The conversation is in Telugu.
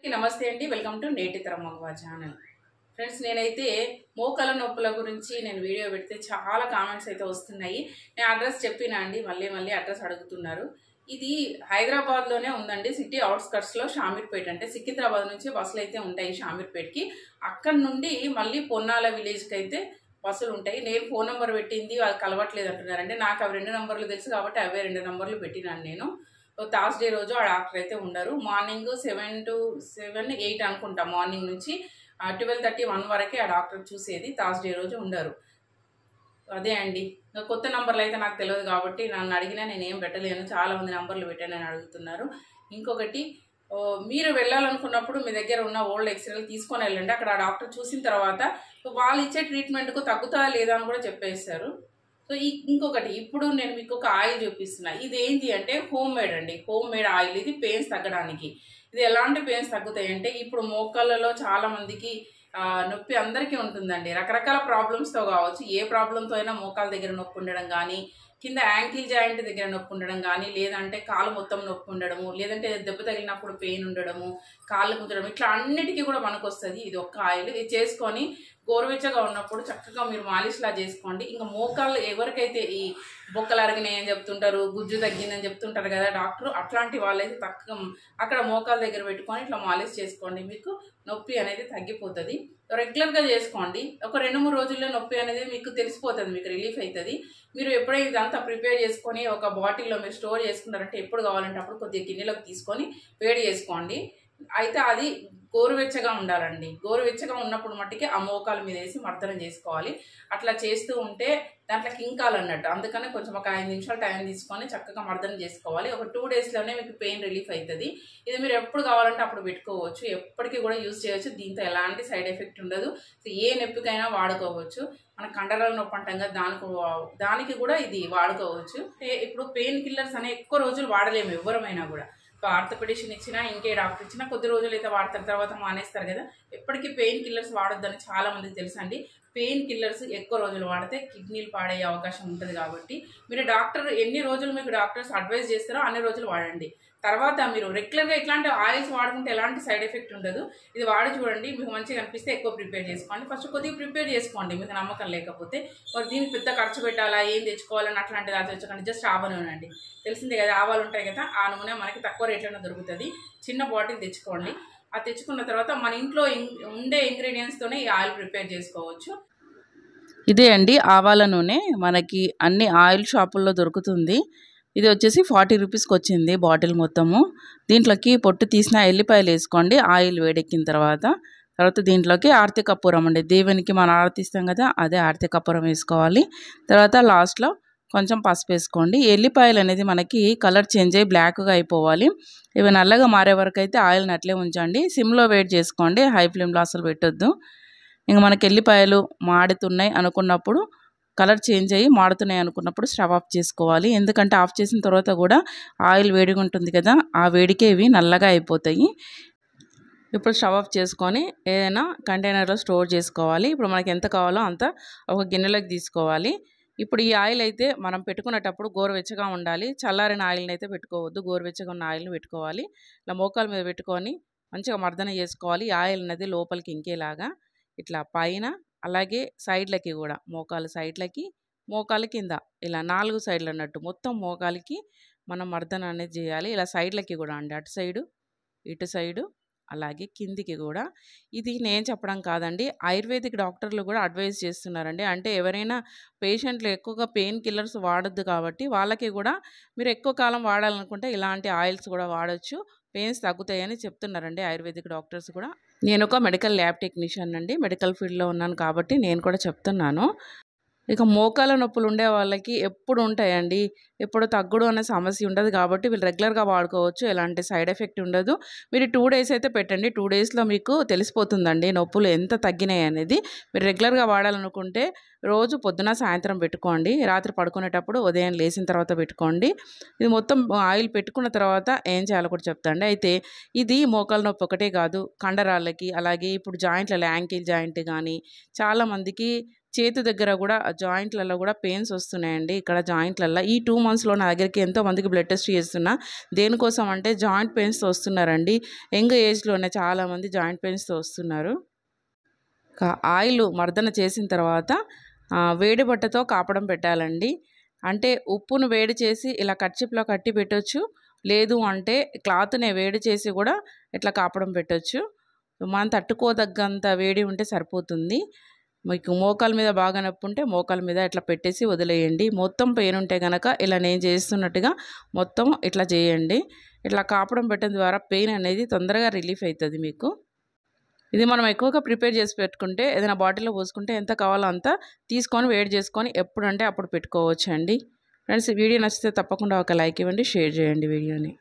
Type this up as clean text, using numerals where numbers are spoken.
నమస్తే అండి, వెల్కమ్ టు నేటి తరం మగవా ఛానల్. ఫ్రెండ్స్, నేనైతే మోకాల నొప్పుల గురించి నేను వీడియో పెడితే చాలా కామెంట్స్ అయితే వస్తున్నాయి. నేను అడ్రస్ చెప్పినా అండి, మళ్ళీ అడ్రస్ అడుగుతున్నారు. ఇది హైదరాబాద్లోనే ఉందండి, సిటీ అవుట్స్కట్స్లో షామీర్పేట. అంటే సికింద్రాబాద్ నుంచి బస్సులు అయితే ఉంటాయి షామీర్పేట్కి. అక్కడ నుండి మళ్ళీ పొన్నాల విలేజ్కి అయితే బస్సులు ఉంటాయి. నేను ఫోన్ నెంబర్ పెట్టింది అది కలవట్లేదు అంటున్నారండి. నాకు అవి 2 నంబర్లు తెలుసు కాబట్టి అవే 2 నంబర్లు పెట్టినాను నేను. థర్స్డే రోజు ఆ డాక్టర్ అయితే ఉండరు. మార్నింగ్ 7 to 8 అనుకుంటా. మార్నింగ్ నుంచి 12:30, 1 వరకే ఆ డాక్టర్ చూసేది. థర్స్డే రోజు ఉండరు. అదే అండి, ఇంకా కొత్త నంబర్లు అయితే నాకు తెలియదు కాబట్టి నన్ను అడిగినా నేను ఏం పెట్టలేను. చాలామంది నంబర్లు పెట్టానని అడుగుతున్నారు. ఇంకొకటి, మీరు వెళ్ళాలనుకున్నప్పుడు మీ దగ్గర ఉన్న ఓల్డ్ ఎక్స్రేలు తీసుకొని వెళ్ళండి. అక్కడ ఆ డాక్టర్ చూసిన తర్వాత వాళ్ళు ఇచ్చే ట్రీట్మెంట్కు తగ్గుతా లేదా అని కూడా చెప్పేస్తారు. సో ఇంకొకటి, ఇప్పుడు నేను మీకు ఒక ఆయిల్ చూపిస్తున్నా. ఇది ఏంటి అంటే హోమ్ మేడ్ అండి, హోమ్ మేడ్ ఆయిల్. ఇది పెయిన్స్ తగ్గడానికి. ఇది ఎలాంటి పెయిన్స్ తగ్గుతాయి అంటే, ఇప్పుడు మోకాళ్ళలో చాలా మందికి నొప్పి అందరికీ ఉంటుందండి. రకరకాల ప్రాబ్లమ్స్తో కావచ్చు. ఏ ప్రాబ్లంతో అయినా మోకాల దగ్గర నొప్పి ఉండడం కానీ, కింద యాంకిల్ జాయింట్ దగ్గర నొప్పి ఉండడం కానీ, లేదంటే కాలు మొత్తం నొప్పి ఉండడము, లేదంటే దెబ్బ తగిలినప్పుడు పెయిన్ ఉండడము, కాళ్ళు గుంజడం, ఇట్లా అన్నిటికీ కూడా మనకు వస్తుంది ఇది ఒక్క ఆయిల్. ఇది చేసుకొని గోరువెచ్చగా ఉన్నప్పుడు చక్కగా మీరు మాలిష్లా చేసుకోండి. ఇంకా మోకాళ్ళు ఎవరికైతే ఈ బొక్కలు అరిగినాయి అని చెప్తుంటారు, గుజ్జు తగ్గిందని చెప్తుంటారు కదా డాక్టర్, అట్లాంటి వాళ్ళైతే అక్కడ మోకాళ్ళ దగ్గర పెట్టుకొని ఇట్లా మాలిష్ చేసుకోండి. మీకు నొప్పి అనేది తగ్గిపోతుంది. రెగ్యులర్గా చేసుకోండి. ఒక 2-3 రోజుల్లో నొప్పి అనేది మీకు తెలిసిపోతుంది, మీకు రిలీఫ్ అవుతుంది. మీరు ఎప్పుడైతే ఇదంతా ప్రిపేర్ చేసుకొని ఒక బాటిల్లో మీరు స్టోర్ చేసుకున్నారంటే ఎప్పుడు కావాలంటే అప్పుడు కొద్దిగా గిన్నెలోకి తీసుకొని వేడి చేసుకోండి. అయితే అది గోరువెచ్చగా ఉండాలండి. గోరువెచ్చగా ఉన్నప్పుడు మట్టికి ఆ మోకాల మీద వేసి మర్దనం చేసుకోవాలి. అట్లా చేస్తూ ఉంటే దాంట్లో కింకాలన్నట్టు. అందుకనే కొంచెం ఒక 5 నిమిషాలు టైం తీసుకొని చక్కగా మర్దనం చేసుకోవాలి. ఒక 2 డేస్లోనే మీకు పెయిన్ రిలీఫ్ అవుతుంది. ఇది మీరు ఎప్పుడు కావాలంటే అప్పుడు పెట్టుకోవచ్చు, ఎప్పటికీ కూడా యూజ్ చేయవచ్చు. దీంతో ఎలాంటి సైడ్ ఎఫెక్ట్ ఉండదు. ఏ నొప్పికైనా వాడుకోవచ్చు. మన కండరాల నొప్పి అంటాం కదా, దానికి కూడా ఇది వాడుకోవచ్చు. ఇప్పుడు పెయిన్ కిల్లర్స్ అనే ఎక్కువ రోజులు వాడలేము ఎవరమైనా కూడా. ఆర్థోపెడిషన్ ఇచ్చినా, ఇంకే డాక్టర్ ఇచ్చినా కొద్ది రోజులు అయితే వాడతారు, తర్వాత మానేస్తారు కదా. ఎప్పటికీ పెయిన్ కిల్లర్స్ వాడొద్దని చాలా మందికి తెలుసండి. పెయిన్ కిల్లర్స్ ఎక్కువ రోజులు వాడితే కిడ్నీలు పాడయ్యే అవకాశం ఉంటుంది. కాబట్టి మీరు డాక్టర్ ఎన్ని రోజులు మీకు డాక్టర్స్ అడ్వైస్ చేస్తారో అన్ని రోజులు వాడండి. తర్వాత మీరు రెగ్యులర్గా ఇట్లాంటి ఆయిల్స్ వాడుకుంటే ఎలాంటి సైడ్ ఎఫెక్ట్ ఉండదు. ఇది వాడి చూడండి, మీకు మంచిగా అనిపిస్తే ఎక్కువ ప్రిపేర్ చేసుకోండి. ఫస్ట్ కొద్దిగా ప్రిపేర్ చేసుకోండి, మీకు నమ్మకం లేకపోతే. దీనికి పెద్ద ఖర్చు పెట్టాలా, ఏం తెచ్చుకోవాలని అట్లాంటిది తెచ్చుకోండి. జస్ట్ ఆవ నూనె అండి, తెలిసిందే కదా, ఆవాలు ఉంటాయి కదా, ఆ నూనె మనకి తక్కువ రేట్లోనే దొరుకుతుంది. చిన్న బాటిల్ తెచ్చుకోండి. అది తెచ్చుకున్న తర్వాత మన ఇంట్లో ఉండే ఇంగ్రీడియంట్స్తోనే ఈ ఆయిల్ ప్రిపేర్ చేసుకోవచ్చు. ఇదే అండి ఆవాల నూనె, మనకి అన్ని ఆయిల్ షాపుల్లో దొరుకుతుంది. ఇది వచ్చేసి 40 రూపీస్కి వచ్చింది బాటిల్ మొత్తము. దీంట్లోకి పొట్టు తీసిన ఎల్లిపాయలు వేసుకోండి ఆయిల్ వేడెక్కిన తర్వాత. దీంట్లోకి ఆర్తి కర్పూరం అండి, దేవునికి మనం ఆరతిస్తాం కదా, అదే ఆర్తి కర్పూరం వేసుకోవాలి. తర్వాత లాస్ట్లో కొంచెం పసుపు వేసుకోండి. ఎల్లిపాయలు అనేది మనకి కలర్ చేంజ్ అయ్యి బ్లాక్గా అయిపోవాలి. ఇవి నల్లగా మారే వరకు అయితే ఆయిల్ని అట్లే ఉంచండి. సిమ్లో వేడి చేసుకోండి, హై ఫ్లేమ్లో అసలు పెట్టొద్దు. ఇంకా మనకి ఎల్లిపాయలు మాడుతున్నాయి అనుకున్నప్పుడు, కలర్ చేంజ్ అయ్యి మాడుతున్నాయి అనుకున్నప్పుడు స్టవ్ ఆఫ్ చేసుకోవాలి. ఎందుకంటే ఆఫ్ చేసిన తర్వాత కూడా ఆయిల్ వేడిగా ఉంటుంది కదా, ఆ వేడికే ఇవి నల్లగా అయిపోతాయి. ఇప్పుడు స్టవ్ ఆఫ్ చేసుకొని ఏదైనా కంటైనర్లో స్టోర్ చేసుకోవాలి. ఇప్పుడు మనకి ఎంత కావాలో అంత ఒక గిన్నెలోకి తీసుకోవాలి. ఇప్పుడు ఈ ఆయిల్ అయితే మనం పెట్టుకునేటప్పుడు గోరువెచ్చగా ఉండాలి. చల్లారిన ఆయిల్ని అయితే పెట్టుకోవద్దు, గోరువెచ్చగా ఉన్న ఆయిల్ని పెట్టుకోవాలి. ఇలా మోకాల మీద పెట్టుకొని మంచిగా మర్దన చేసుకోవాలి. ఈ ఆయిల్ అనేది లోపలికి ఇంకేలాగా ఇట్లా పైన, అలాగే సైడ్లకి కూడా, మోకాలు సైడ్లకి, మోకాలు కింద, ఇలా 4 సైడ్లు అన్నట్టు మొత్తం మోకాలికి మనం మర్దన అనేది చేయాలి. ఇలా సైడ్లకి కూడా అండి, అటు సైడు ఇటు సైడు అలాగే కిందికి కూడా. ఇది నేను చెప్పడం కాదండి, ఆయుర్వేదిక్ డాక్టర్లు కూడా అడ్వైజ్ చేస్తున్నారండి. అంటే ఎవరైనా పేషెంట్లు ఎక్కువగా పెయిన్ కిల్లర్స్ వాడొద్దు కాబట్టి వాళ్ళకి కూడా మీరు ఎక్కువ కాలం వాడాలనుకుంటే ఇలాంటి ఆయిల్స్ కూడా వాడచ్చు, పెయిన్స్ తగ్గుతాయని చెప్తున్నారండి ఆయుర్వేదిక్ డాక్టర్స్ కూడా. నేను ఒక మెడికల్ ల్యాబ్ టెక్నీషియన్ అండి, మెడికల్ ఫీల్డ్లో ఉన్నాను కాబట్టి నేను కూడా చెప్తున్నాను. ఇక మోకాల నొప్పులు ఉండే వాళ్ళకి ఎప్పుడు ఉంటాయండి, ఎప్పుడు తగ్గుడు అనే సమస్య ఉండదు కాబట్టి వీళ్ళు రెగ్యులర్గా వాడుకోవచ్చు, ఎలాంటి సైడ్ ఎఫెక్ట్ ఉండదు. మీరు 2 డేస్ అయితే పెట్టండి, 2 డేస్లో మీకు తెలిసిపోతుందండి నొప్పులు ఎంత తగ్గినాయి అనేది. మీరు రెగ్యులర్గా వాడాలనుకుంటే రోజు పొద్దున సాయంత్రం పెట్టుకోండి, రాత్రి పడుకునేటప్పుడు ఉదయం లేచిన తర్వాత పెట్టుకోండి. ఇది మొత్తం ఆయిల్ పెట్టుకున్న తర్వాత ఏం చేయాలో కూడా చెప్తాండి. అయితే ఇది మోకాల నొప్పి ఒకటే కాదు, కండరాలకి, అలాగే ఇప్పుడు జాయింట్లలో యాంకిల్ జాయింట్ కానీ చాలామందికి చేతి దగ్గర కూడా జాయింట్లలో కూడా పెయిన్స్ వస్తున్నాయండి. ఇక్కడ జాయింట్లలో ఈ 2 మంత్స్లో నా దగ్గరికి ఎంతో మందికి బ్లడ్ టెస్ట్ చేస్తున్నా. దేనికోసం అంటే జాయింట్ పెయిన్స్తో వస్తున్నారండి. యంగ్ ఏజ్లోనే చాలామంది జాయింట్ పెయిన్స్తో వస్తున్నారు. ఆయిల్ మర్దన చేసిన తర్వాత వేడి బట్టతో కాపడం పెట్టాలండి. అంటే ఉప్పును వేడి చేసి ఇలా కర్చీఫ్లో కట్టి పెట్టొచ్చు. లేదు అంటే క్లాత్ని వేడి చేసి కూడా ఇట్లా కాపడం పెట్టొచ్చు. మనం తట్టుకోదగ్గంత వేడి ఉంటే సరిపోతుంది. మీకు మోకాల మీద బాగా నొప్పి ఉంటే మోకాల మీద ఇట్లా పెట్టేసి వదిలేయండి. మొత్తం పెయిన్ ఉంటే కనుక ఇలా నేను చేస్తున్నట్టుగా మొత్తం ఇట్లా చేయండి. ఇట్లా కాపడం పెట్టడం ద్వారా పెయిన్ అనేది తొందరగా రిలీఫ్ అవుతుంది మీకు. ఇది మనం ఎక్కువగా ప్రిపేర్ చేసి పెట్టుకుంటే ఏదైనా బాటిల్లో పోసుకుంటే ఎంత కావాలో అంత తీసుకొని వేడి చేసుకొని ఎప్పుడంటే అప్పుడు పెట్టుకోవచ్చు అండి. ఫ్రెండ్స్, వీడియో నచ్చితే తప్పకుండా ఒక లైక్ ఇవ్వండి, షేర్ చేయండి వీడియోని.